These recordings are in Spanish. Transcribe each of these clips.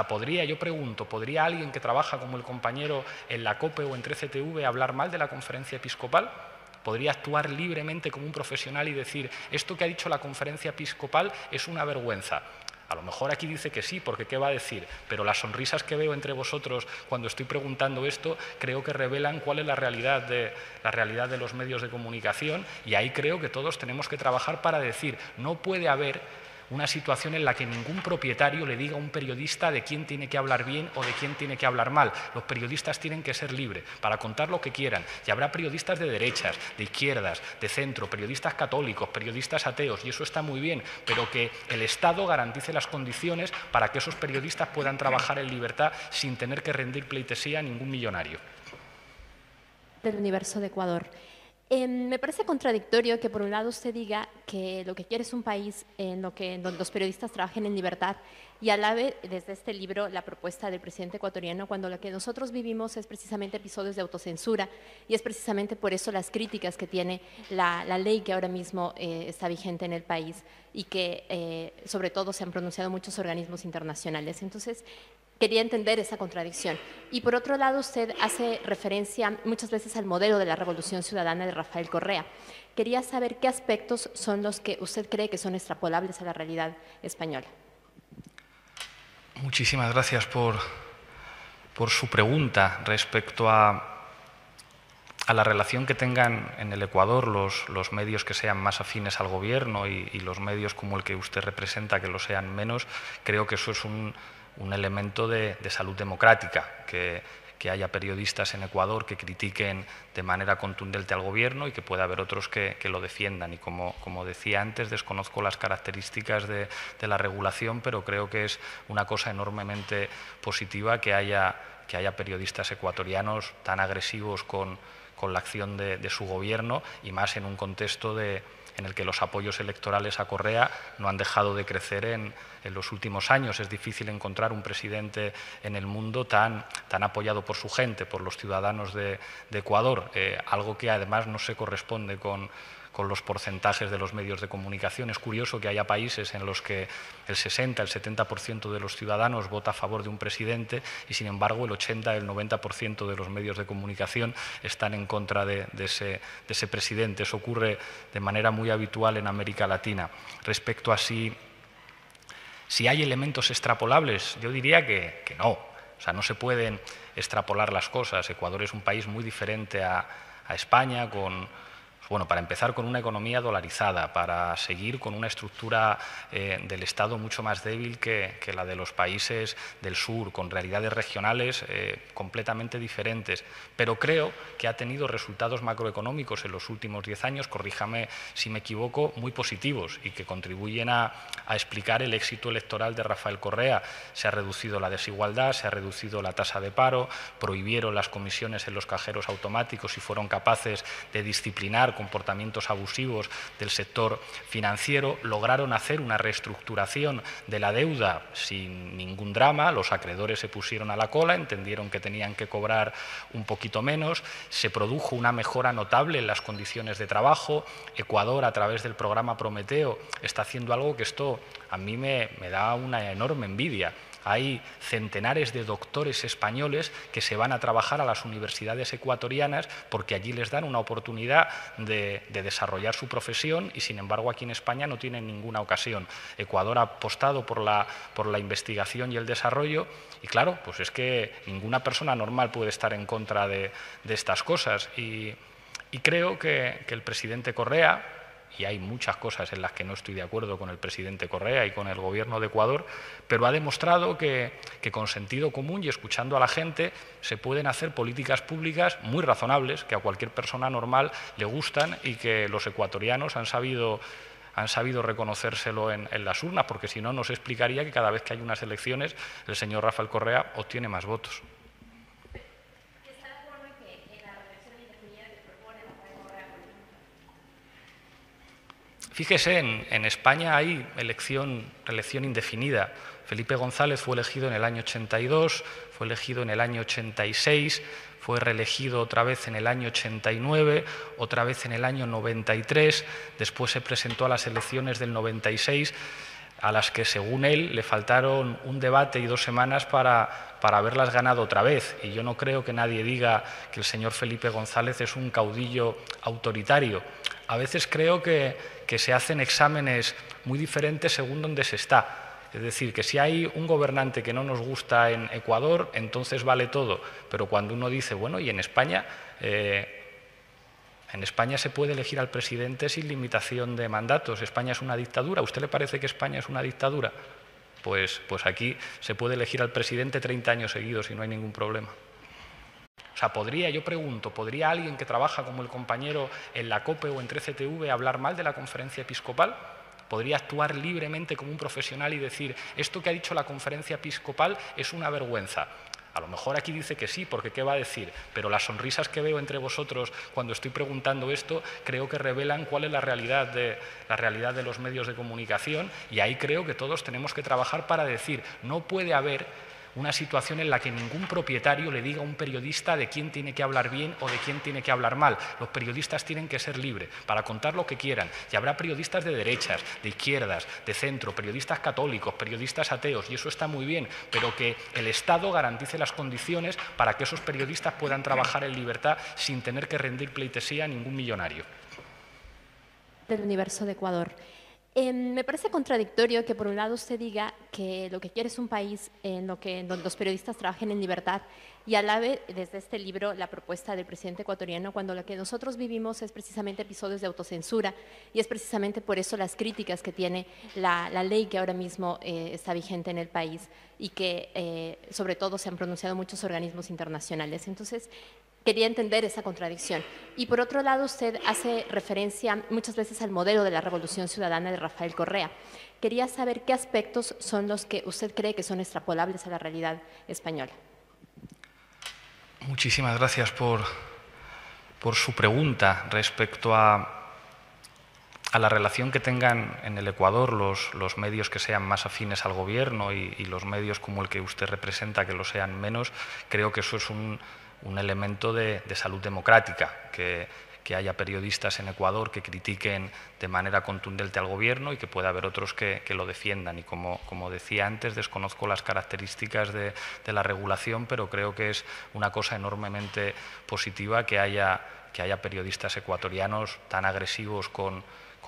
sea, yo pregunto, ¿podría alguien que trabaja como el compañero en la COPE o en 13TV hablar mal de la conferencia episcopal? ¿Podría actuar libremente como un profesional y decir, esto que ha dicho la conferencia episcopal es una vergüenza? A lo mejor aquí dice que sí, porque ¿qué va a decir? Pero las sonrisas que veo entre vosotros cuando estoy preguntando esto creo que revelan cuál es la realidad de los medios de comunicación, y ahí creo que todos tenemos que trabajar para decir, no puede haber una situación en la que ningún propietario le diga a un periodista de quién tiene que hablar bien o de quién tiene que hablar mal. Los periodistas tienen que ser libres para contar lo que quieran. Y habrá periodistas de derechas, de izquierdas, de centro, periodistas católicos, periodistas ateos, y eso está muy bien, pero que el Estado garantice las condiciones para que esos periodistas puedan trabajar en libertad sin tener que rendir pleitesía a ningún millonario. Del Universo de Ecuador. Me parece contradictorio que por un lado usted diga que lo que quiere es un país donde los periodistas trabajen en libertad, y alabe desde este libro la propuesta del presidente ecuatoriano, cuando lo que nosotros vivimos es precisamente episodios de autocensura, y es precisamente por eso las críticas que tiene la ley que ahora mismo está vigente en el país, y que sobre todo se han pronunciado muchos organismos internacionales. Entonces, quería entender esa contradicción. Y por otro lado, usted hace referencia muchas veces al modelo de la Revolución Ciudadana de Rafael Correa. Quería saber qué aspectos son los que usted cree que son extrapolables a la realidad española. Muchísimas gracias por su pregunta respecto a la relación que tengan en el Ecuador los medios que sean más afines al gobierno y los medios como el que usted representa que lo sean menos. Creo que eso es un elemento de salud democrática, que haya periodistas en Ecuador que critiquen de manera contundente al gobierno y que pueda haber otros que lo defiendan. Y como decía antes, desconozco las características de la regulación, pero creo que es una cosa enormemente positiva que haya periodistas ecuatorianos tan agresivos con la acción de su gobierno, y más en un contexto en el que los apoyos electorales a Correa no han dejado de crecer en los últimos años. Es difícil encontrar un presidente en el mundo tan apoyado por su gente, por los ciudadanos de Ecuador, algo que además no se corresponde con los porcentajes de los medios de comunicación. Es curioso que haya países en los que el 60, el 70% de los ciudadanos vota a favor de un presidente y, sin embargo, el 80, el 90% de los medios de comunicación están en contra de ese presidente. Eso ocurre de manera muy habitual en América Latina. Respecto a si hay elementos extrapolables, yo diría que no. O sea, no se pueden extrapolar las cosas. Ecuador es un país muy diferente a España, para empezar, con una economía dolarizada, para seguir con una estructura del Estado mucho más débil que la de los países del sur, con realidades regionales completamente diferentes. Pero creo que ha tenido resultados macroeconómicos en los últimos 10 años, corríjame si me equivoco, muy positivos, y que contribuyen a explicar el éxito electoral de Rafael Correa. Se ha reducido la desigualdad, se ha reducido la tasa de paro, prohibieron las comisiones en los cajeros automáticos y fueron capaces de disciplinar comportamientos abusivos del sector financiero, lograron hacer una reestructuración de la deuda sin ningún drama, los acreedores se pusieron a la cola, entendieron que tenían que cobrar un poquito menos, se produjo una mejora notable en las condiciones de trabajo. Ecuador, a través del programa Prometeo, está haciendo algo que esto a mí me da una enorme envidia. Hay centenares de doctores españoles que se van a trabajar a las universidades ecuatorianas porque allí les dan una oportunidad de desarrollar su profesión, y sin embargo aquí en España no tienen ninguna ocasión. Ecuador ha apostado por la investigación y el desarrollo, y claro, pues es que ninguna persona normal puede estar en contra de estas cosas. Y creo que el presidente Correa, y hay muchas cosas en las que no estoy de acuerdo con el presidente Correa y con el gobierno de Ecuador, pero ha demostrado que con sentido común y escuchando a la gente se pueden hacer políticas públicas muy razonables, que a cualquier persona normal le gustan y que los ecuatorianos han sabido reconocérselo en las urnas, porque si no, nos explicaría que cada vez que hay unas elecciones el señor Rafael Correa obtiene más votos. Fíjese, en España hay reelección indefinida. Felipe González fue elegido en el año 82, fue elegido en el año 86, fue reelegido otra vez en el año 89, otra vez en el año 93, después se presentó a las elecciones del 96. a las que, según él, le faltaron un debate y 2 semanas para haberlas ganado otra vez. Y yo no creo que nadie diga que el señor Felipe González es un caudillo autoritario. A veces creo que se hacen exámenes muy diferentes según donde se está. Es decir, que si hay un gobernante que no nos gusta en Ecuador, entonces vale todo. Pero cuando uno dice, bueno, ¿y en España? En España se puede elegir al presidente sin limitación de mandatos. ¿España es una dictadura? ¿A usted le parece que España es una dictadura? Pues aquí se puede elegir al presidente 30 años seguidos y no hay ningún problema. O sea, yo pregunto, ¿podría alguien que trabaja como el compañero en la COPE o en 13TV hablar mal de la conferencia episcopal? ¿Podría actuar libremente como un profesional y decir, esto que ha dicho la conferencia episcopal es una vergüenza? A lo mejor aquí dice que sí, porque ¿qué va a decir? Pero las sonrisas que veo entre vosotros cuando estoy preguntando esto creo que revelan cuál es la realidad de los medios de comunicación, y ahí creo que todos tenemos que trabajar para decir, no puede haber una situación en la que ningún propietario le diga a un periodista de quién tiene que hablar bien o de quién tiene que hablar mal. Los periodistas tienen que ser libres para contar lo que quieran. Y habrá periodistas de derechas, de izquierdas, de centro, periodistas católicos, periodistas ateos, y eso está muy bien, pero que el Estado garantice las condiciones para que esos periodistas puedan trabajar en libertad sin tener que rendir pleitesía a ningún millonario. Del Universo de Ecuador. Me parece contradictorio que por un lado usted diga que lo que quiere es un país donde los periodistas trabajen en libertad y alabe desde este libro la propuesta del presidente ecuatoriano, cuando lo que nosotros vivimos es precisamente episodios de autocensura, y es precisamente por eso las críticas que tiene la ley que ahora mismo está vigente en el país y que sobre todo se han pronunciado muchos organismos internacionales. Entonces, quería entender esa contradicción. Y por otro lado, usted hace referencia muchas veces al modelo de la Revolución Ciudadana de Rafael Correa. Quería saber qué aspectos son los que usted cree que son extrapolables a la realidad española. Muchísimas gracias por su pregunta respecto a la relación que tengan en el Ecuador los medios que sean más afines al gobierno y los medios como el que usted representa que lo sean menos. Creo que eso es un elemento de salud democrática, que haya periodistas en Ecuador que critiquen de manera contundente al gobierno y que pueda haber otros que lo defiendan. Y como decía antes, desconozco las características de la regulación, pero creo que es una cosa enormemente positiva que haya periodistas ecuatorianos tan agresivos con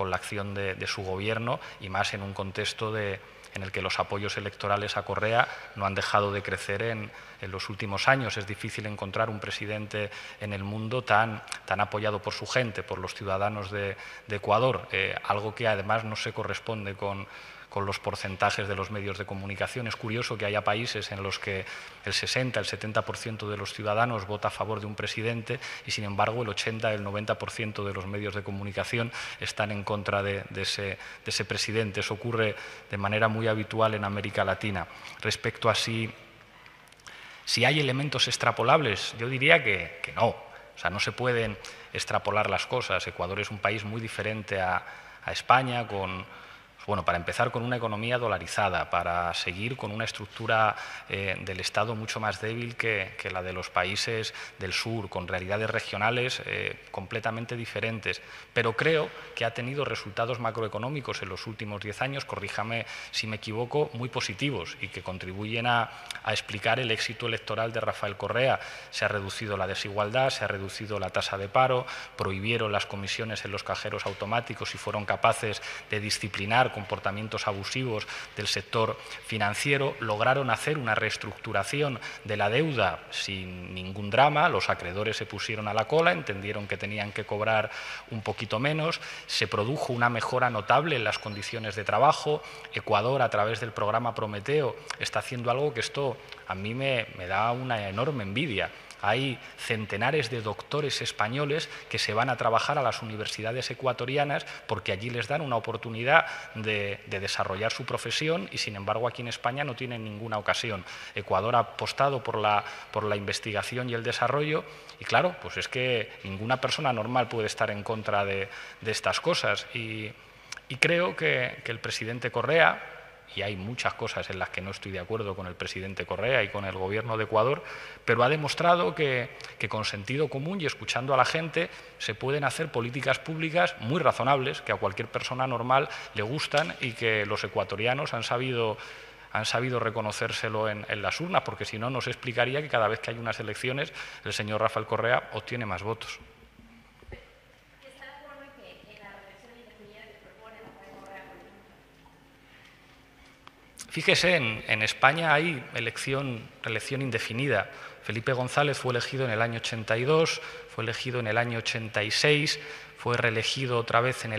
la acción de su gobierno, y más en un contexto en el que los apoyos electorales a Correa no han dejado de crecer en los últimos años. Es difícil encontrar un presidente en el mundo tan apoyado por su gente, por los ciudadanos de Ecuador, algo que además no se corresponde con los porcentajes de los medios de comunicación. Es curioso que haya países en los que el 60, el 70% de los ciudadanos vota a favor de un presidente y, sin embargo, el 80, el 90% de los medios de comunicación están en contra de ese presidente. Eso ocurre de manera muy habitual en América Latina. Respecto a si hay elementos extrapolables, yo diría que no. O sea, no se pueden extrapolar las cosas. Ecuador es un país muy diferente a España, para empezar, con una economía dolarizada, para seguir con una estructura del Estado mucho más débil que la de los países del sur, con realidades regionales completamente diferentes. Pero creo que ha tenido resultados macroeconómicos en los últimos 10 años, corríjame si me equivoco, muy positivos y que contribuyen a explicar el éxito electoral de Rafael Correa. Se ha reducido la desigualdad, se ha reducido la tasa de paro, prohibieron las comisiones en los cajeros automáticos y fueron capaces de disciplinar comportamientos abusivos del sector financiero, lograron hacer una reestructuración de la deuda sin ningún drama, los acreedores se pusieron a la cola, entendieron que tenían que cobrar un poquito menos, se produjo una mejora notable en las condiciones de trabajo. Ecuador, a través del programa Prometeo, está haciendo algo que esto a mí me da una enorme envidia. Hay centenares de doctores españoles que se van a trabajar a las universidades ecuatorianas porque allí les dan una oportunidad de desarrollar su profesión y, sin embargo, aquí en España no tienen ninguna ocasión. Ecuador ha apostado por la investigación y el desarrollo y, claro, pues es que ninguna persona normal puede estar en contra de estas cosas. Y creo que el presidente Correa y hay muchas cosas en las que no estoy de acuerdo con el presidente Correa y con el gobierno de Ecuador, pero ha demostrado que con sentido común y escuchando a la gente se pueden hacer políticas públicas muy razonables, que a cualquier persona normal le gustan y que los ecuatorianos han sabido reconocérselo en las urnas, porque si no, nos explicaría que cada vez que hay unas elecciones el señor Rafael Correa obtiene más votos. Fíjese, en España hay elección indefinida. Felipe González fue elegido en el año 82, fue elegido en el año 86, fue reelegido otra vez en el